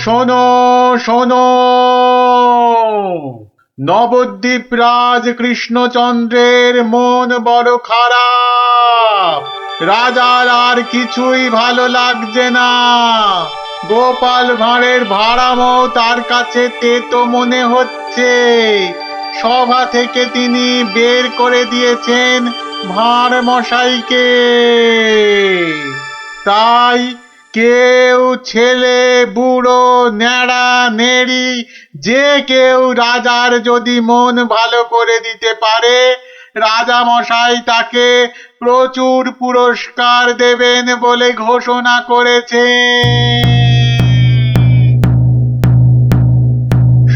শোনো শোনো, নবদ্বীপ রাজ কৃষ্ণচন্দ্রের মন বড় খারাপ। রাজার আর কিছুই ভালো লাগছে না। গোপাল ভাঁড়ের ভাড়ামো তার কাছে তেতো মনে হচ্ছে। সভা থেকে তিনি বের করে দিয়েছেন ভাঁড় মশাইকে। তাই কেউ, ছেলে বুড়ো ন্যাড়া নেড়ি, যে কেউ রাজার যদি মন ভালো করে দিতে পারে, রাজা মশাই তাকে প্রচুর পুরস্কার দেবেন বলে ঘোষণা করেছে।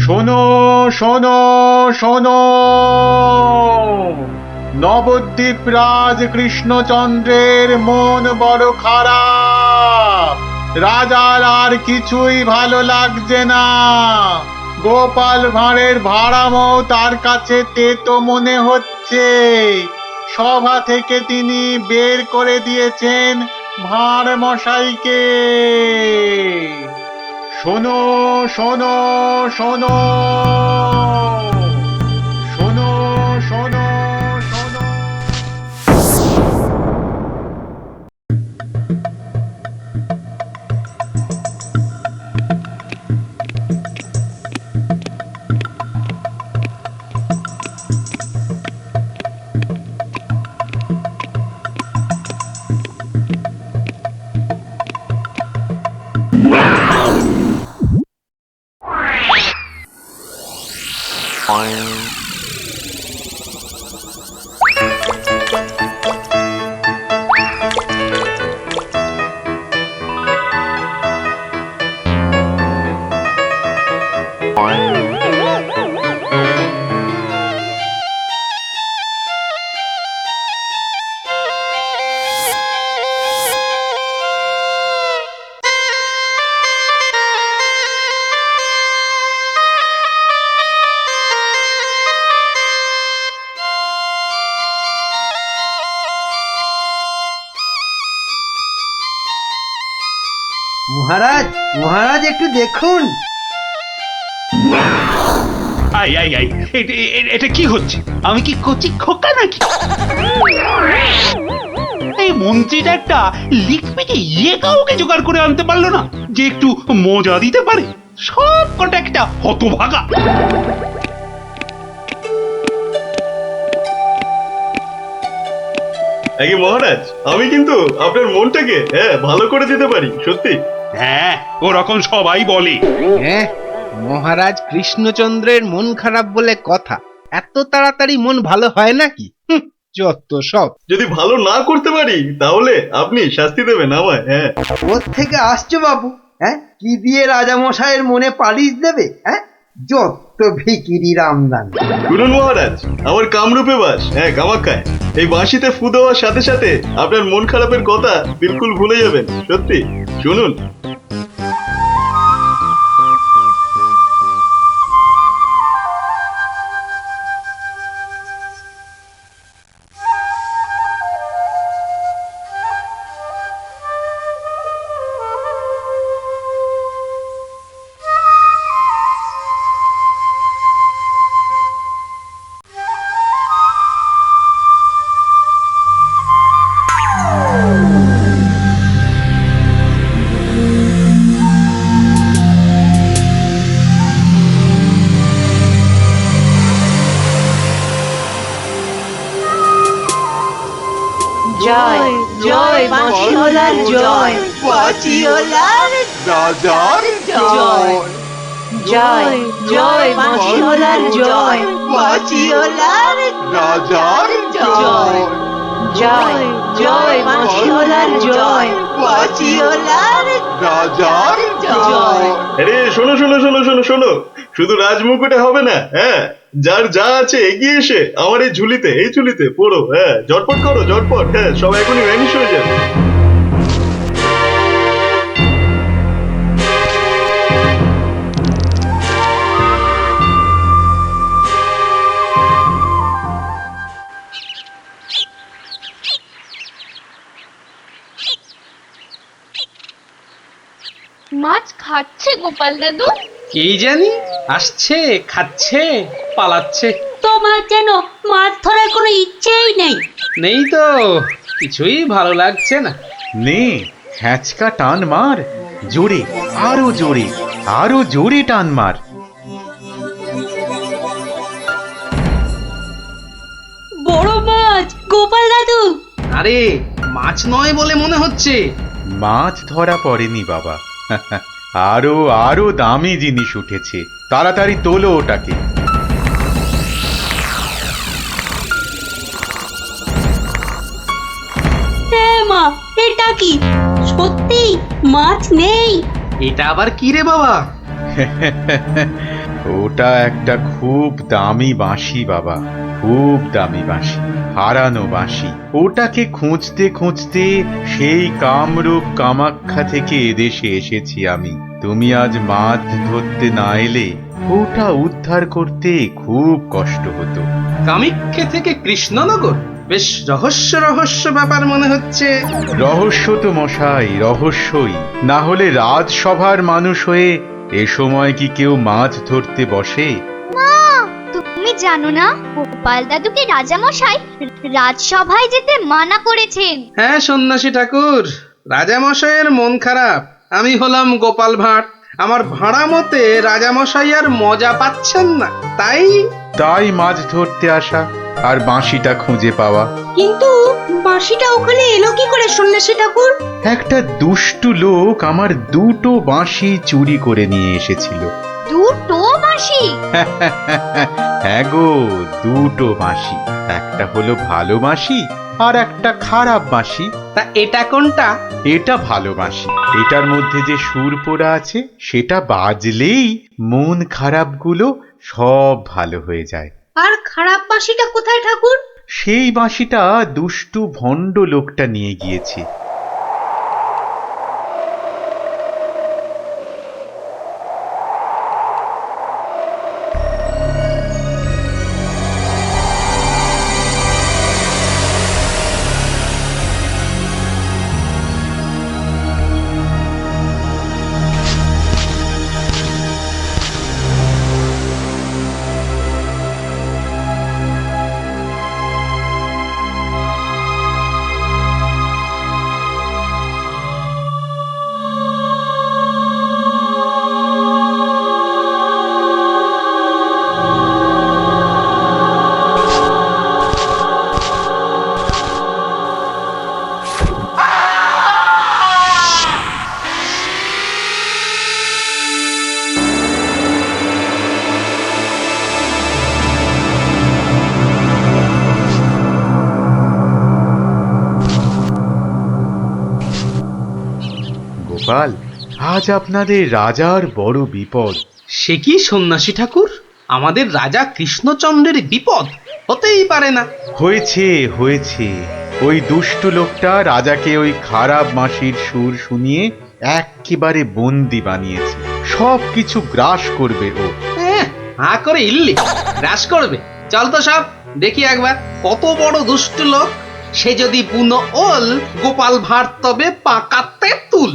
শোনো শোনো শোনো, নবদ্বীপ রাজ কৃষ্ণচন্দ্রের মন বড় খারাপ। রাজার আর কিছুই ভালো লাগছে না। গোপাল ভাঁড়ের ভাড়ামো তার কাছে তেতো মনে হচ্ছে। সভা থেকে তিনি বের করে দিয়েছেন ভাঁড় মশাইকে। শোনো শোনো শোনো, শোনো শোনো শোনো। মহারাজ, মহারাজ একটু দেখুন। আই আই আই, এটা কি হচ্ছে? আমি কি কচি খোকা নাকি? এই মন্ত্রীটা একটা লিখবিকে কাউকে জোগাড় করে আনতে পারলো না যে একটু মজা দিতে পারে। সব কটা একটা হতভাগা। আগে মহারাজ, আমি কিন্তু আপনার মনটাকে ভালো করে দিতে পারি, সত্যি। হ্যাঁ, ওরকম সবাই বলে। হ্যাঁ, মহারাজ কৃষ্ণচন্দ্রের মন খারাপ বলে কথা। এত তাড়াতাড়ি মন ভালো হয় নাকি? যত সব। যদি ভালো না করতে পারি তাহলে আপনি শাস্তি দেবেন আমায়। হ্যাঁ, ওর থেকে আসছো বাবু? হ্যাঁ, কি দিয়ে রাজামশাইয়ের মনে পালিশ দেবে? হ্যাঁ, যত ভিকিরি রামদান। শুনুন মহারাজ, আমার কামরূপে বাস, কামাখ্যায়। এই বাঁশিতে ফু দেওয়ার সাথে সাথে আপনার মন খারাপের কথা বিলকুল ভুলে যাবেন, সত্যি। শুনুন। জয় জয় মাছিওলার জয়, মাছিওলার রাজার জয়। জয় জয় মাছিওলার জয়, মাছিওলার রাজার জয়। জয় জয় মাছিওলার জয়, মাছিওলার রাজার জয়। আরে শোনো শোনো শোনো শোনো শোনো, শুধু রাজমুকুটে হবে না। যার যা আছে এগিয়ে এসে আমার এই ঝুলিতে পড়ো। ঝটপট করো, ঝটপট। সব এখনই ভ্যানিশ হয়ে যাবে। মাছ খাচ্ছে গোপাল দাদু? কি জানি, আসছে, খাচ্ছে, পালাচ্ছে। তোমার যেন মাছ ধরার কোনো ইচ্ছেই নেই। নেই তো, কিছুই ভালো লাগছে না। নে হ্যাঁচকা টান মার, জোরে, আরো জোরে, আরো জোরে টান মার। বড় মাছ গোপাল দাদু। আরে মাছ নয় বলে মনে হচ্ছে। মাছ ধরা পড়েনি বাবা, আরো আরো দামি জিনিস উঠেছে, তাড়াতাড়ি তোলো ওটাকে। হ্যাঁ মা, এটা কি সত্যি মাছ নেই? এটা আবার কি রে বাবা? ওটা একটা খুব দামি বাঁশি বাবা, খুব দামি বাঁশি, হারানো বাঁশি। ওটাকে খুঁজতে খুঁজতে সেই কামরূপ কামাখ্যা থেকে এদেশে এসেছি আমি। তুমি আজ মাছ ধরতে না এলে ওটা উদ্ধার করতে খুব কষ্ট হতো। কামাখ্যা থেকে কৃষ্ণনগর? বেশ রহস্য রহস্য ব্যাপার মনে হচ্ছে। রহস্য তো মশাই, রহস্যই। না হলে রাজসভার মানুষ হয়ে এ সময় কি কেউ মাছ ধরতে বসে? তুমি জানো না গোপাল দাদুকে রাজামশাই রাজসভায় যেতে মানা করেছেন। হ্যাঁ সন্ন্যাসী ঠাকুর, রাজামশাইয়ের মন খারাপ। আমি হলাম গোপাল ভাঁড়। আমার ভাড়া মতে রাজামশাই আর মজা পাচ্ছেন না, তাই মাছ ধরতে আসা আর বাঁশিটা খুঁজে পাওয়া। কিন্তু বাঁশিটা ওখানে এলো কি করে সন্ন্যাসী ঠাকুর? একটা দুষ্টু লোক আমার দুটো বাঁশি চুরি করে নিয়ে এসেছিল। দুটো বাঁশি? হ্যাঁ গো, দুটো বাঁশি। একটা হলো ভালো বাঁশি আর একটা খারাপ বাঁশি। তা এটা কোনটা? এটা ভালো বাঁশি। এটার মধ্যে যে সুর পোড়া আছে সেটা বাজলেই মন খারাপগুলো সব ভালো হয়ে যায়। আর খারাপ বাঁশিটা কোথায় ঠাকুর? সেই বাঁশিটা দুষ্টু ভণ্ড লোকটা নিয়ে গিয়েছে। গোপাল, আজ আপনাদের রাজার বড় বিপদ। সে কি সন্ন্যাসী ঠাকুর, আমাদের রাজা কৃষ্ণচন্দ্রের বিপদ? হতেই পারে না। হয়েছে হয়েছে, ওই দুষ্টু লোকটা রাজাকে ওই খারাপ বাঁশির সুর শুনিয়ে একেবারে বন্দি বানিয়েছে। সব কিছু গ্রাস করবে ও। হা করে ইল্লি গ্রাস করবে? চল তো সব দেখি একবার, কত বড় দুষ্ট লোক। সে যদি বুনো ওল, গোপাল ভাঁড় তবে পাকাতে তুল।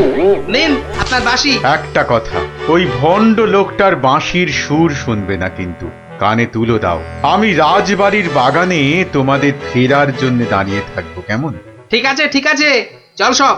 নেন আপনার বাঁশি। একটা কথা, ওই ভণ্ড লোকটার বাঁশির সুর শুনবে না কিন্তু। কানে তুলো দাও। আমি রাজবাড়ির বাগানে তোমাদের ফেরার জন্য দাঁড়িয়ে থাকবো, কেমন? ঠিক আছে ঠিক আছে, চল সব।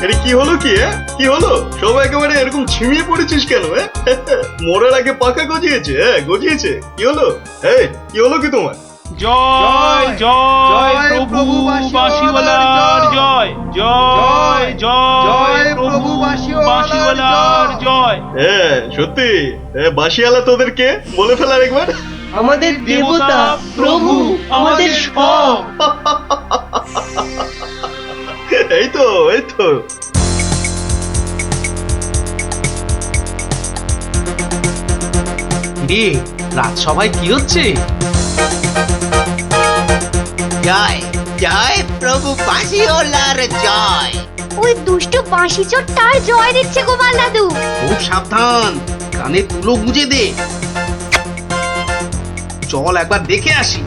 এটা কি হলো কি? কি হলো? সব একেবারে এরকম ছিমিয়ে পড়েছিস কেন? মরার আগে পাকা গজিয়েছে, গজিয়েছে। কি হলো? এই কি হলো কি তোমার? জয় জয় প্রভু বাঁশিওয়ালার জয়, জয় জয় প্রভু বাঁশিওয়ালার জয়। হ্যাঁ সত্যি, বাঁশিওয়ালা তোদের কে বলে ফেলার একবার। আমাদের দেবতা প্রভু, আমাদের সব। এই তো এই তো। রে রাজসভায় কি হচ্ছে? জয় জয় প্রভু বাঁশিওয়ালার জয়। ওই দুষ্টু বাঁশি চোরটার জয় দিচ্ছে গোপাল দাদু। খুব সাবধান, কানে তুলো গুঁজে দে। চল একবার দেখে আসি।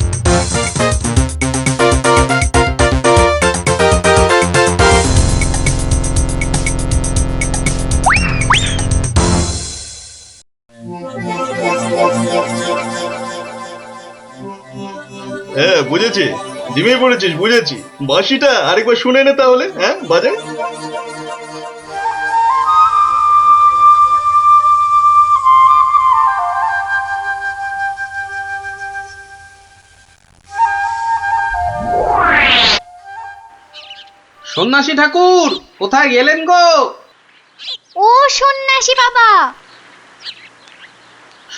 হ্যাঁ বুঝেছি, জিমে পড়েছিস, বুঝেছি। বাঁশিটা আরেকবার শুনে নে তাহলে, হ্যাঁ বাজে। সন্ন্যাসী ঠাকুর কোথায় গেলেন গো? ও সন্ন্যাসী বাবা,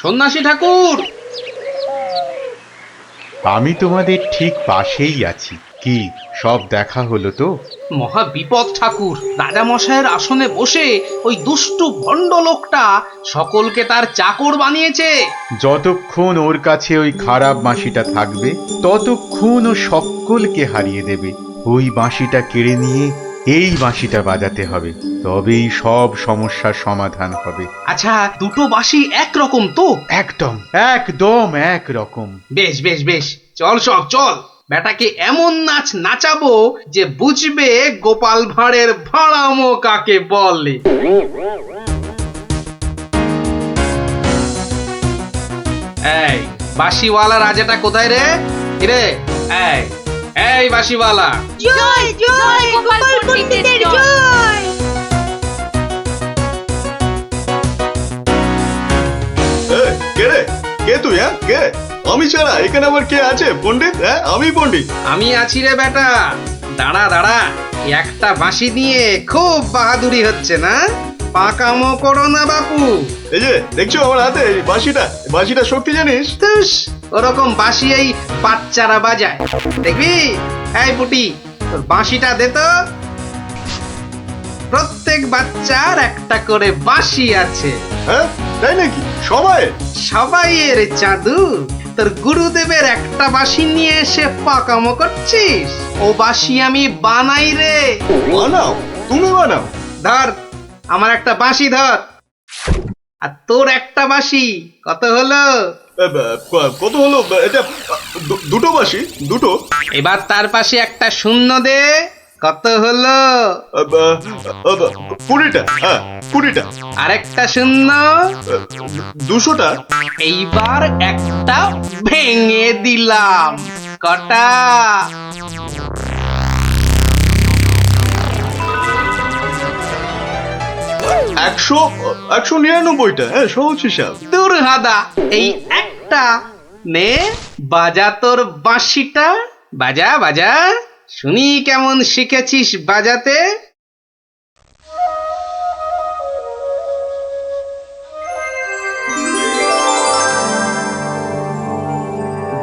সন্ন্যাসী ঠাকুর, আমি তোমাদের ঠিক পাশেই আছি। কি সব দেখা হলো তো? মহা বিপদ ঠাকুর। রাজামশাইয়ের আসনে বসে ওই দুষ্টু ভণ্ড লোকটা সকলকে তার চাকর বানিয়েছে। যতক্ষণ ওর কাছে ওই খারাপ বাঁশিটা থাকবে ততক্ষণ ও সকলকে হারিয়ে দেবে। ওই বাঁশিটা কেড়ে নিয়ে এই বাঁশিটা বাজাতে হবে, তবেই সব সমস্যার সমাধান হবে। আচ্ছা, দুটো বাঁশি একরকম তো? একদম একদম একরকম। বেশ বেশ বেশ, চল সব চল। বেটাকে এমন নাচ নাচাবো যে বুঝবে গোপাল ভাঁড়ের ভাড়ামো কাকে বলে। এই বাঁশিওয়ালা রাজাটা কোথায় রে? রে এই এই বাঁশিওয়ালা, জয় জয় গোপাল পণ্ডিতের জয়। কে রে? কে তুই? হ্যাঁ কে? আমি ছাড়া এখানে আবার কে আছে? পণ্ডিত? হ্যাঁ আমি পণ্ডিত। আমি আছি রে বেটা। দাঁড়া দাঁড়া, একটা বাঁশি নিয়ে খুব বাহাদুরি হচ্ছে না? পাকামো করো না বাপু। এই যে দেখছো আমার হাতে এই বাঁশিটা, বাঁশিটা শক্তি জানিস? তুস, ওরকম বাঁশি এই বাচ্চারা বাজায়, দেখবি? এই পুটি, তোর বাঁশিটা দে তো। প্রত্যেক বাচ্চার একটা করে বাঁশি আছে। হ্যাঁ তাই নাকি? সবাই? সবাইয়ের জাদু। তোর গুরুদেবের একটা বাঁশি নিয়ে এসে পাকামো করছিস? ও বাঁশি আমি বানাই রে। বানাও? তুমি বানাও? ধর, আমার একটা বাঁশি ধর, আর তোর একটা বাঁশি। কত হলো? কত হলো এটা? দুটো বাঁশি, দুটো। এবার তার পাশে একটা শূন্য দে। কত হলো? 20টা। হ্যাঁ 20টা। আরেকটা শূন্য। 200টা। এইবার একটা ভেঙে দিলাম। কটা? 199টা। হ্যাঁ সহজ হিসাব। দূর হাদা, এই একটা নে, বাজা তোর বাঁশিটা। বাজা বাজা, শুনি কেমন শিখেছিস বাজাতে।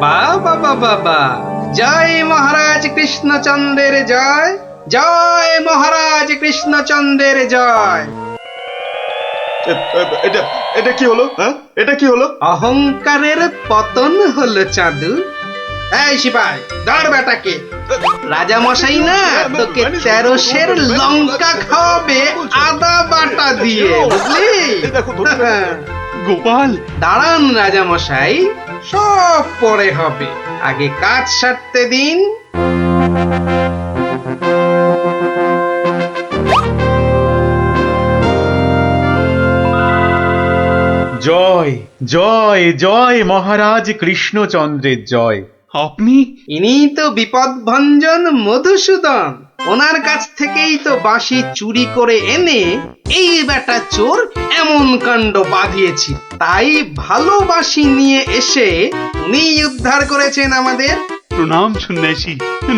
বাবা বাবা বা, জয় মহারাজ কৃষ্ণচন্দ্রের জয়, জয় মহারাজ কৃষ্ণচন্দ্রের জয়। এটা এটা কি হলো? হ্যাঁ এটা কি হলো? অহংকারের পতন হলো চাঁদু। এই সিপাই, ধর বেটাকে। রাজা মশাই না তোকে 13 সের লঙ্কা খাওয়াবে আদা বাটা দিয়ে, বুঝলি? দেখো গোপাল, দাঁড়ান রাজা মশাই, সব পরে হবে, আগে কাজ সারতে দিন। জয় জয় জয় মহারাজ কৃষ্ণচন্দ্রের জয়। আপনি? ইনি তো বিপদ ভঞ্জন মধুসূদন। ওনার কাছ থেকেই তো বাঁশি চুরি করে এনে এই বেটা চোর এমন কাণ্ড বাঁধিয়েছি। তাই ভালো বাঁশি নিয়ে এসে উনি উদ্ধার করেছেন আমাদের। প্রণাম সন্ন্যাসী,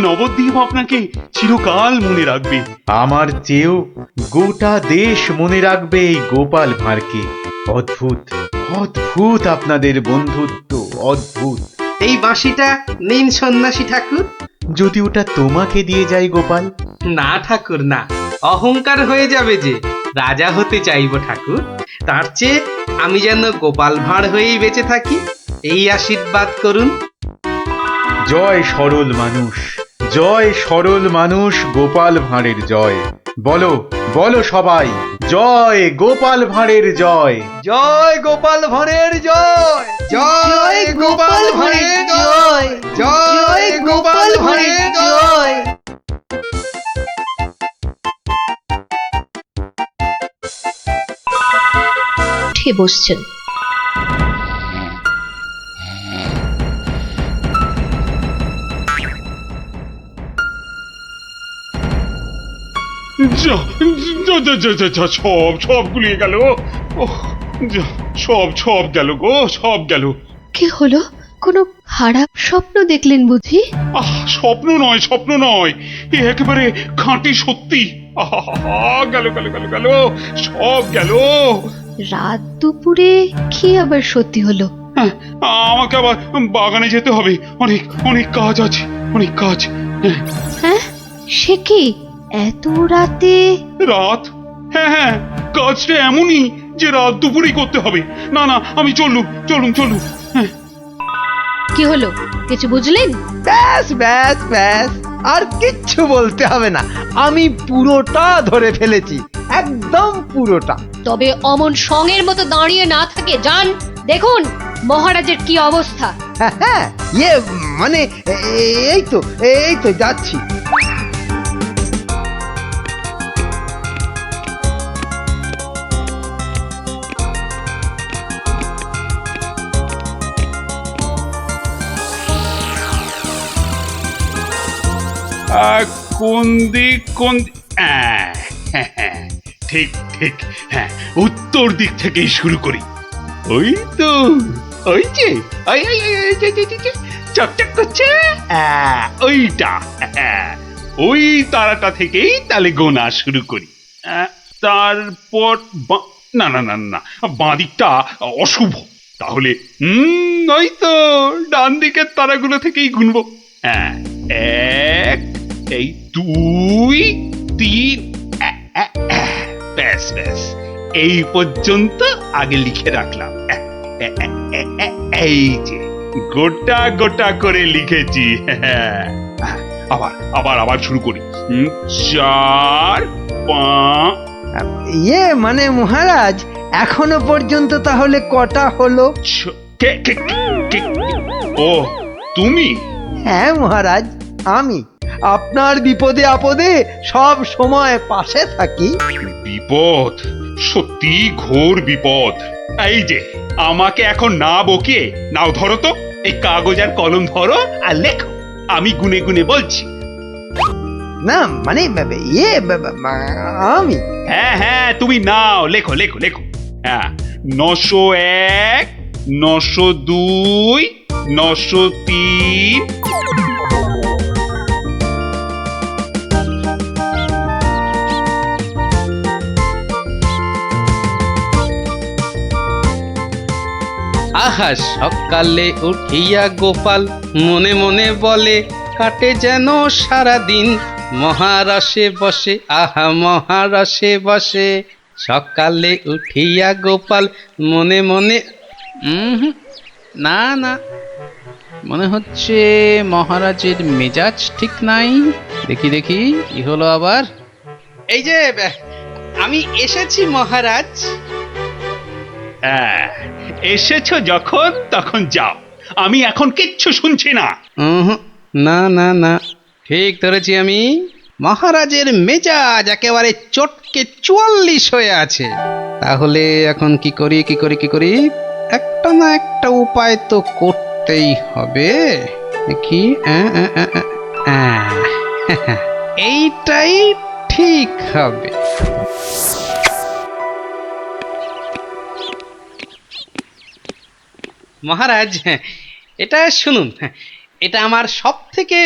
নবদ্বীপ আপনাকে চিরকাল মনে রাখবে। আমার চেয়েও গোটা দেশ মনে রাখবে এই গোপাল ভাঁড়কে। অদ্ভুত অদ্ভুত আপনাদের বন্ধুত্ব, অদ্ভুত। এই বাঁশিটা নিন সন্ন্যাসী ঠাকুর। যদি ওটা তোমাকে দিয়ে যাই গোপাল? না ঠাকুর না, অহংকার হয়ে যাবে যে। রাজা হতে চাইবো ঠাকুর, তার চেয়ে আমি যেন গোপাল ভাঁড় হয়েই বেঁচে থাকি, এই আশীর্বাদ করুন। জয় সরল মানুষ, জয় সরল মানুষ, গোপাল ভাঁড়ের জয়। বলো বলো সবাই, জয় গোপাল ভাঁড়ের জয়। জয় গোপাল ভাঁড়ের জয়, জয় গোপাল ভাঁড়ের জয়, জয় গোপাল ভাঁড়ের জয়। উঠে বসছেন। যা যা যা যা যা যা, সব গুলিয়ে গেল। ওহ, যা, সব গেল গো, সব গেল। কি হলো? কোনো খারাপ স্বপ্ন দেখলেন বুঝি? আহ, স্বপ্ন নয়, এ একেবারে খাঁটি সত্যি। আহা, গেল গেল গেল গেল, সব গেল। রাত দুপুরে কি আবার সত্যি হলো? হ্যাঁ, আমাকে আবার বাগানে যেতে হবে, অনেক অনেক কাজ আছে, অনেক কাজ। হ্যাঁ, হ্যাঁ, সে কি এত রাতে? রাত? হ্যাঁ, কাজটা এমনই যে রাত দুপুরেই করতে হবে। না না, আমি চলুন। হ্যাঁ, কি হলো, কিছু বুঝলেন? ব্যাস ব্যাস ব্যাস, আর কিচ্ছু বলতে হবে না, আমি পুরোটা ধরে ফেলেছি, একদম পুরোটা। তবে অমন সঙের মতো দাঁড়িয়ে না থাকে, যান দেখুন মহারাজের কি অবস্থা। হ্যাঁ হ্যাঁ, মানে এই তো যাচ্ছি। কোন দিক ঠিক, হ্যাঁ, উত্তর দিক থেকেই শুরু করি। ওই তো, ওই যে চকচক করছে, ওইটা, ওই তারাটা থেকেই তাহলে গোনা শুরু করি। তারপর না, বাঁ দিকটা অশুভ, তাহলে ওই তো ডান দিকের তারাগুলো থেকেই গুনবো। এক, এই 2, 3, ব্যাস এই পর্যন্ত আগে লিখে রাখলাম। এই যে গোটা করে লিখেছি। আবার শুরু করি। 4, 5। মানে মহারাজ, এখনো পর্যন্ত তাহলে কটা হলো? ও, তুমি? হ্যাঁ মহারাজ, আমি আপনার বিপদে আপদে সব সময় পাশে থাকি। বিপদ? সত্যি ঘোর বিপদ। এই যে আমাকে এখন না বকে, নাও ধরো তো এই কাগজ আর কলম ধরো আর লেখো, আমি গুনে গুনে বলছি। না মানে আমি। হ্যাঁ, তুমি নাও, লেখো। হ্যাঁ, 901, 902, 903। আহা, সকালে উঠিয়া গোপাল মনে মনে বলে, কাটে যেন সারা দিন মহারসে বসে, আহা মহারসে বসে। সকালে উঠিয়া গোপাল মনে মনে, না, মনে হচ্ছে মহারাজের মেজাজ ঠিক নাই। দেখি কি হলো আবার। এই যে আমি এসেছি মহারাজ। এসেছো যখন তখন যাও, আমি এখন কিচ্ছু শুনছি না। না, ঠিক ধরেছি আমি। মহারাজের মেজাজ একেবারে চটকে 44 হয়ে আছে। তাহলে এখন কি করি? একটা না একটা উপায় তো করতেই হবে। কি এইটাই ঠিক হবে। মহারাজ, এটা শুনুন, এটা আমার সব থেকে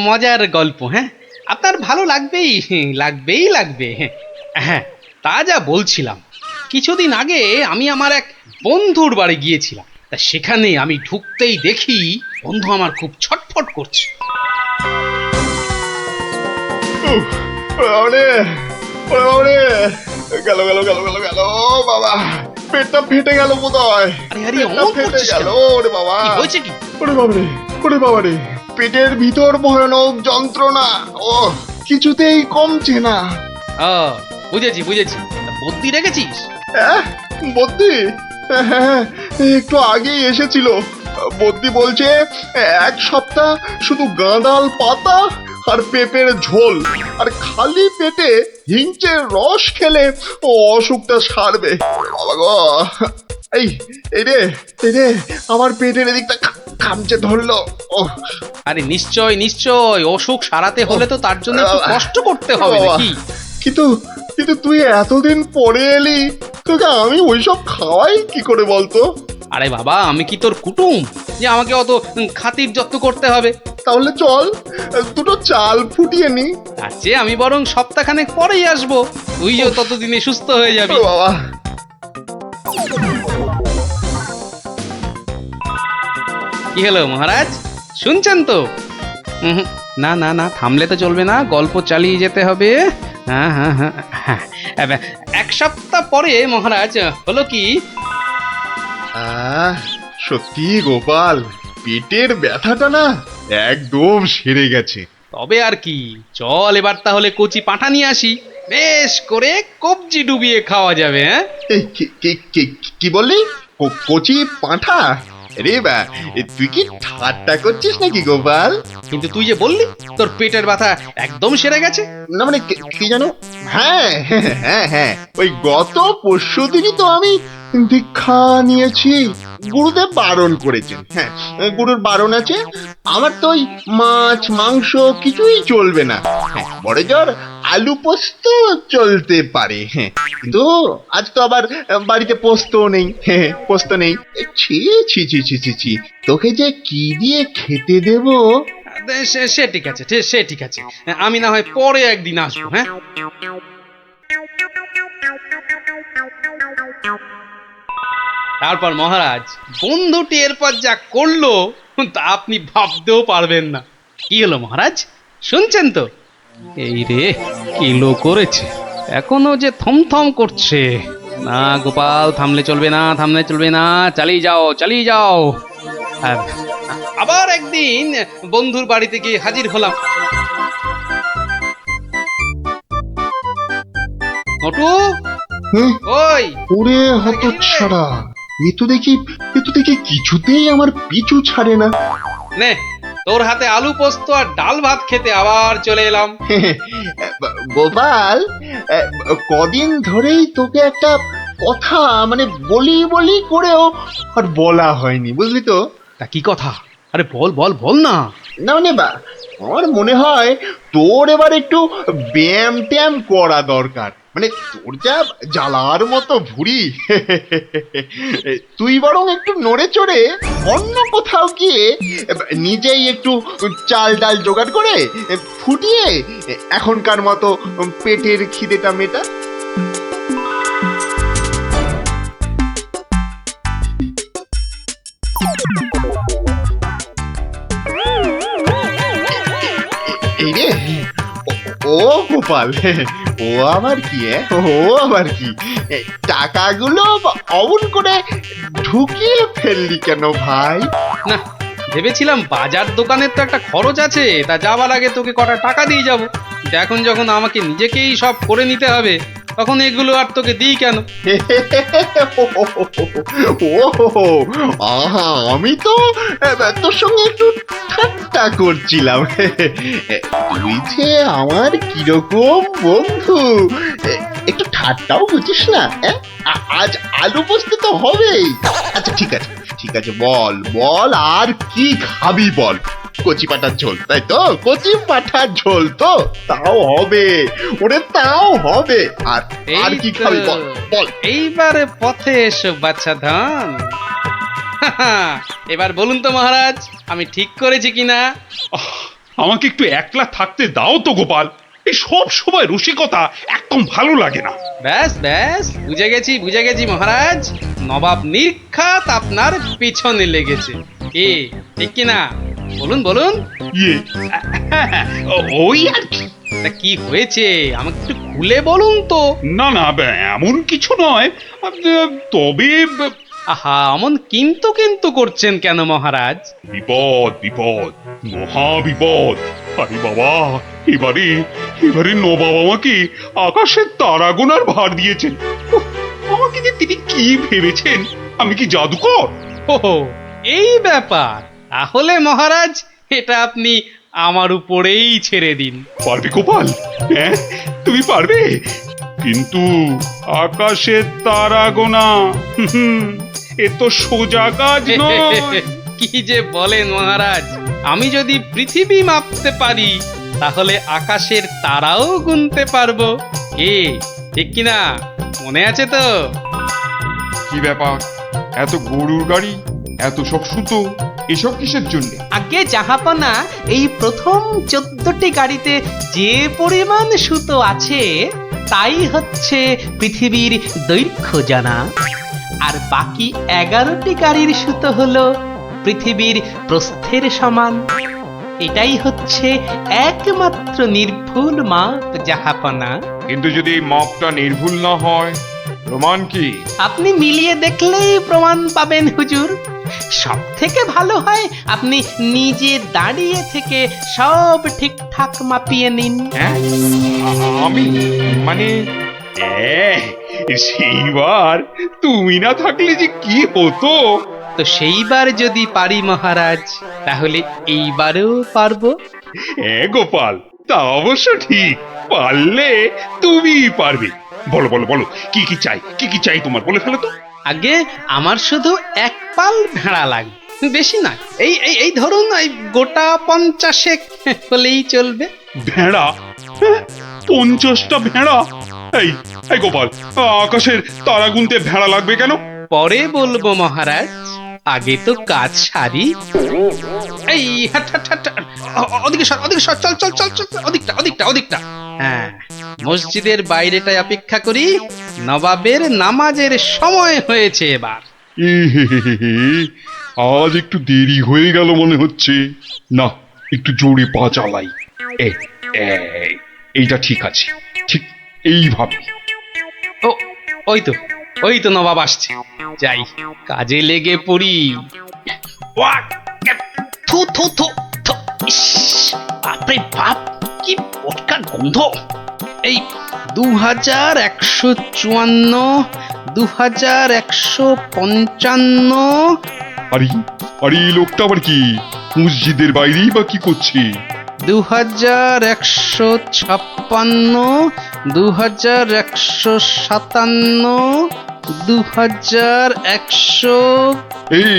মজার গল্প। হ্যাঁ, আপনার ভালো লাগবে। হ্যাঁ, তা যা বলছিলাম, কিছুদিন আগে আমি আমার এক বন্ধুর বাড়ি গিয়েছিলাম। তা সেখানে আমি ঢুকতেই দেখি বন্ধু আমার খুব ছটফট করছে। গেল বাবা, পেটটা ফেটে গেল বোধ হয়। আরে, অমন করছিস কেন? ওরে বাবা, কি হয়েছে কি? ওরে বাবারে, পেটের ভিতর ভয়ানক যন্ত্রণা, ও কিছুতেই কমছে না। ও বুঝেছি বুঝেছি, তা বুদ্ধি রেখেছিস? বদ্যি? হ্যাঁ, একটু আগেই এসেছিল। বদ্যি বলছে 1 সপ্তাহ শুধু গাঁদাল পাতা আর পেঁপের ঝোল আর খালি পেটে হিংচের রস খেলে ও অসুখটা সারবে। বাবা গো, এই এই রে আমার পেটের এদিকটা খামচে ধরলো। ও আরে নিশ্চয় নিশ্চয়, অসুখ সারাতে হলে তো তার জন্য একটু কষ্ট করতে হবে নাকি? কিন্তু কিন্তু তুই এতদিন পরে এলি, তোকে আমি ওইসব খাওয়াই কি করে বলতো? আরে বাবা, আমি কি তোর কুটুম যে আমাকে অত খাতির যত্ন করতে হবে? তাহলে চল দুটো চাল ফুটিয়ে নি। তার চেয়ে আমি বরং সপ্তাহখানেক পরেই আসবো, তুইও ততদিনে সুস্থ হয়ে যাবি। ও বাবা, কি হলো মহারাজ, শুনছেন তো? না না না, থামলে তো চলবে না, গল্প চালিয়ে যেতে হবে। হ্যাঁ হ্যাঁ হ্যাঁ হ্যাঁ, 1 সপ্তাহ পরে মহারাজ হলো কি, সত্যি গোপাল, পেটের ব্যথাটা না একদম সেরে গেছে। তবে আর কি, চল এবার তাহলে কচি পাঁঠা নিয়ে আসি, বেশ করে কবজি ডুবিয়ে খাওয়া যাবে। হ্যাঁ, এই, কি বললি? কচি পাঁঠা? রে বা, তুই কি ঠাট্টা করছিস নাকি গোপাল? কিন্তু তুই যে বললি তোর পেটের ব্যথা একদম সেরে গেছে। না মানে কি জানো, হ্যাঁ হ্যাঁ হ্যাঁ, ওই গত পরশুদিনই তো আমি দীক্ষা নিয়েছি। গুরুদেব বারণ করেছেন, হ্যাঁ গুরুর বারণ আছে। আমার তো ওই মাছ মাংস কিছুই চলবে না, হ্যাঁ বড় জোর আলু পোস্ত চলতে পারে। হ্যাঁ, কিন্তু আজ তো আবার বাড়িতে পোস্ত নেই। হ্যাঁ, পোস্ত নেই। ছি ছি ছি ছি ছি ছি, তোকে যে কি দিয়ে খেতে দেবো? সে ঠিক আছে, সে ঠিক আছে, আমি না হয় পরে একদিন আসবো। হ্যাঁ, তারপর মহারাজ বন্ধুটি এরপর যা করলো তা আপনি ভাবতেও পারবেন না। কি হলো মহারাজ, শুনছেন তো? এই রে, কিলো করেছে, এখনো যে থমথম করছে। না গোপাল, থামলে চলবে না, থামলে চলবে না, চালিয়ে যাও চালিয়ে যাও। আবার একদিন বন্ধুর বাড়িতে গিয়ে হাজির হলাম। নটু, ওই ওরে হতচ্ছাড়া, এ তো দেখি কিছুতেই আমার পিছু ছাড়ে না। নে, তোর হাতে আলু পোস্ত আর ডাল ভাত খেতে আবার চলে এলাম। গোপাল, কদিন ধরেই তোকে একটা কথা মানে বলি করেও আর বলা হয়নি, বুঝলি তো? তা কি কথা? আরে বল বল বল না। না মানে বা, আমার মনে হয় তোর এবার একটু ব্যায়াম ট্যায়াম করা দরকার। মানে তোর যা জ্বালার মতো ভুঁড়ি, তুই বরং একটু নড়ে চড়ে অন্য কোথাও গিয়ে নিজেই একটু চাল ডাল জোগাড় করে ফুটিয়ে এখনকার মতো পেটের খিদেটা মেটা। এই রে, ও গোপাল, ও আবার কি? ও আবার কি? টাকাগুলো অমন করে ঢুকিয়ে ফেললি কেন ভাই? না, ভেবেছিলাম বাজার দোকানের তো একটা খরচ আছে, তা যাবার আগে তোকে কটা টাকা দিয়ে যাব। এখন যখন আমাকে নিজেকেই সব করে নিতে হবে, তখন এগুলো আর তোকে দিই কেন? ও আহা, আমি তো তোর সঙ্গে একটু ঠাট্টা করছিলাম। তুই যে আমার কিরকম বন্ধু, একটু ঠাট্টাও বুঝিস না? আজ আলু পোস্ত তো হবেই। আচ্ছা ঠিক আছে, বল আর কি খাবি বল? কচি পাঠার ঝোল, তাই তো? কচি পাঠার ঝোল তো, তাও হবে ওরে, তাও হবে। আর কি খাবি বল? এইবারে পথে এসো বাচ্চা ধন। এবার বলুন তো মহারাজ, আমি ঠিক করেছি কিনা? আমাকে একটু একলা থাকতে দাও তো গোপাল, এই সব সময় রসিকতা একদম ভালো লাগে না। ব্যাস ব্যাস, বুঝে গেছি মহারাজ, নবাব নির্ঘাত আপনার পিছনে লেগেছে। কি ঠিক কিনা? বলুন বলুন। ইয়ে, ওই আর কি। তা কি হয়েছে আমাকে একটু খুলে বলুন তো। না এমন কিছু নয়, তবে আহা অমন কিন্তু কিন্তু করছেন কেন মহারাজ? বিপদ বিপদ, মহা বিপদ। আরে বাবা, এবারে এবারে নবাব আমাকে আকাশের তারা গোনার ভার দিয়েছেন। উফ, আমাকে যে তিনি কি ভেবেছেন, আমি কি জাদুকর? ও এই ব্যাপার, তাহলে মহারাজ এটা আপনি আমার উপরেই ছেড়ে দিন। পারবে গোপাল? হ্যাঁ, তুমি পারবে? কিন্তু আকাশের তারা গোনা, এ তো সোজা কাজ নয়। কি যে বলেন মহারাজ, আমি যদি পৃথিবী মাপতে পারি তাহলে আকাশের তারাও গুনতে পারবো। কি ঠিক কিনা, মনে আছে তো? কি ব্যাপার, এত গরুর গাড়ি, এত সব সুতো, এসব কিসের জন্য? আগে জাহাপনা, এই প্রথম 14টি গাড়িতে যে পরিমাণ সুতো আছে তাই হচ্ছে পৃথিবীর দৈর্ঘ্য জানা, আর বাকি 11টি গাড়ির সুতো হলো পৃথিবীর প্রস্থের সমান। এটাই হচ্ছে একমাত্র নির্ভুল মাপ জাহাপনা। কিন্তু যদি এই মাপটা নির্ভুল না হয়, প্রমাণ কি? আপনি মিলিয়ে দেখলেই প্রমাণ পাবেন হুজুর। সব থেকে ভালো হয় আপনি নিজে দাঁড়িয়ে থেকে সব ঠিকঠাক মাপিয়ে নিন। হ্যাঁ, আমি মানে সেইবার তুমি না থাকলে যে কি হতো। তো সেইবার যদি পারি মহারাজ, তাহলে এইবারেও পারবো। হ্যাঁ গোপাল, তা অবশ্য ঠিক, পারলে তুমি পারবে। বলো বলো বলো, কি কি চাই, কি কি চাই তোমার, বলে ফেলো তো। আগে আমার শুধু এক পাল ভেড়া লাগবে, বেশি না। এই এই এই ধরুন এই গোটা 50 হলেই চলবে। ভেড়া? 50টা ভেড়া? এই এই গোপাল, আকাশের তারা গুনতে ভেড়া লাগবে কেন? পরে বলবো মহারাজ, আগে তো কাজ সারি। এই হাট হাট হাট, ওদিকে সর, ওদিকে সর, চল চল চল চল, ওদিকটা ওদিকটা ওদিকটা। হ্যাঁ, মসজিদের বাইরেটায় অপেক্ষা করি, নবাবের নামাজের সময় হয়েছে এবার। আজ একটু দেরি হয়ে গেল মনে হচ্ছে। না, একটু জোরে পা চালাই। এইটা ঠিক আছে, ঠিক এইভাবে। ও ওই তো, ওই তো নবাব আসছে, যাই কাজে লেগে পড়ি। ওয়াক, থু থু থু থু, ইস, বাপরে বাপ, কি পটকার গন্ধ। এই 2154, 2155। আরে আরে, এই লোকটা আবার কি মসজিদের বাইরেই বা কি করছে? 2156, 2157, 2100। এই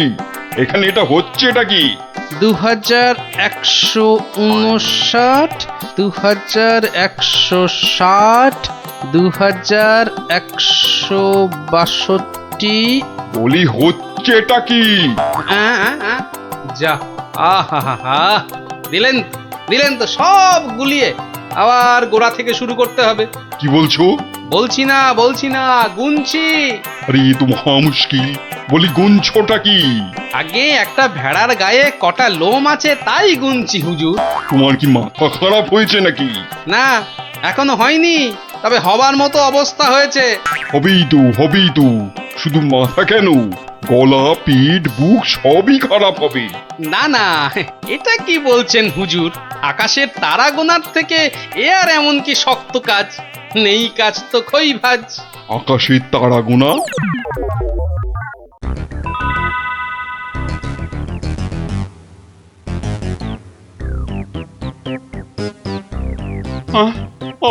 এখানে এটা হচ্ছে, এটা কি? 2159, 2160, 2162। বলি হচ্ছে এটা কি? যা, আহা, দিলেন দিলেন তো সব গুলিয়ে, আবার গোড়া থেকে শুরু করতে হবে। কি বলছো? বলছি না, গুনছি। আরে এ তো মহা মুশকিল, বলি গুনছোটা কি? আগে একটা ভেড়ার গায়ে কটা লোম আছে তাই গুনছি হুজুর। তোমার কি মাথা খারাপ হয়েছে নাকি? না, এখনো হয়নি, তবে হবার মতো অবস্থা হয়েছে। হবেই তো, শুধু মাথা কেন, গলা, পিঠ, বুক সবই খারাপ হবে। না না, এটা কি বলছেন হুজুর? আকাশের তারা গোনার থেকে এ আর এমন কি শক্ত কাজ? নেই কাজ তো খই ভাজ। আকাশের তারা গোনা?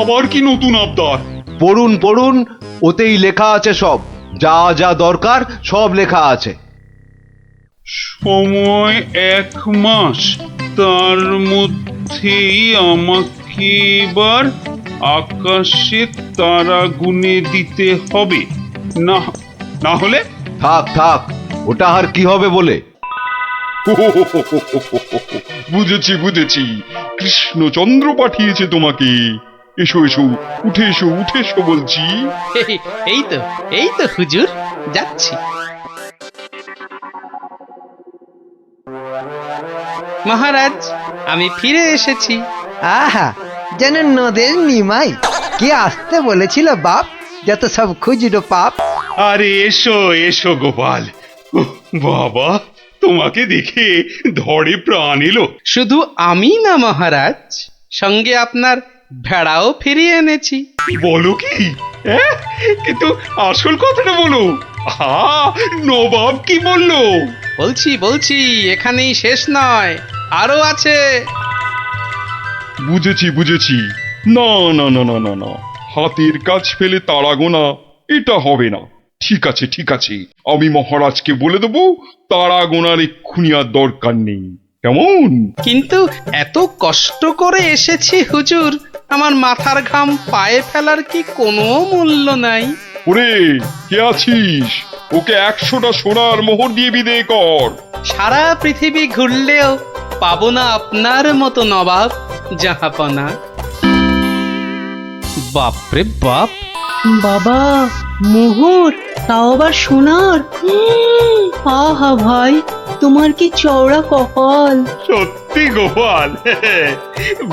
আবার কি নতুন আবদার? পড়ুন পড়ুন, ওতেই লেখা আছে সব, যা যা দরকার সব লেখা আছে। সময় 1 মাস, তার মধ্যেই আমাকে এবার আকাশে তারা গুনে দিতে হবে, না না হলে? থাক থাক, ওটা আর কি হবে বলে। বুঝেছি, কৃষ্ণচন্দ্র পাঠিয়েছে তোমাকে। এসো উঠে এসো বলছি। এই তো হুজুর, যাচ্ছি। মহারাজ, আমি ফিরে এসেছি। আহা, যেন নদের নিমাই। কে আসতে বলেছিল বাপ, যত সব খুচরো পাপ। আরে এসো গোপাল, বাবা, তোমাকে দেখে ধরে প্রাণ এলো। শুধু আমি না মহারাজ, সঙ্গে আপনার ভেড়াও ফিরিয়ে এনেছি। বলো কি? হ্যাঁ? কিন্তু আসল কথাটা বলো। নবাব কি বললো? বলছি এখানেই শেষ নয়, আরো আছে। বুঝেছি। না না না না না না, হাতের কাজ ফেলে তারা গোনা এটা হবে না। ঠিক আছে, আমি মহারাজকে বলে দেবো তারা গোনার এক্ষুনি আর দরকার নেই। কেমন? কিন্তু এত কষ্ট করে এসেছি হুজুর, আমার মাথার ঘাম পায়ে ফেলার কি কোনো মূল্য নাই? ওরে, কে আছিস? ওকে 100টা সোনার মোহর দিয়ে বিদেয় কর। সারা পৃথিবী ঘুরলেও পাবো না আপনার মতো নবাব জাহাপনা। বাপরে বাপ, বাবা, মোহর, তাও আবার সোনার। আহা ভাই, তোমার কি চওড়া কপাল। সত্যি গোপাল,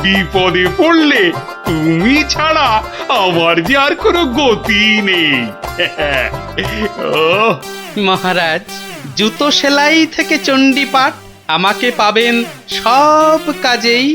বিপদে পড়লে তুমি ছাড়া আমার যে আর কোনো গতি নেই। ওহ, মহারাজ, জুতো সেলাই থেকে চণ্ডীপাঠ আমাকে পাবেন সব কাজেই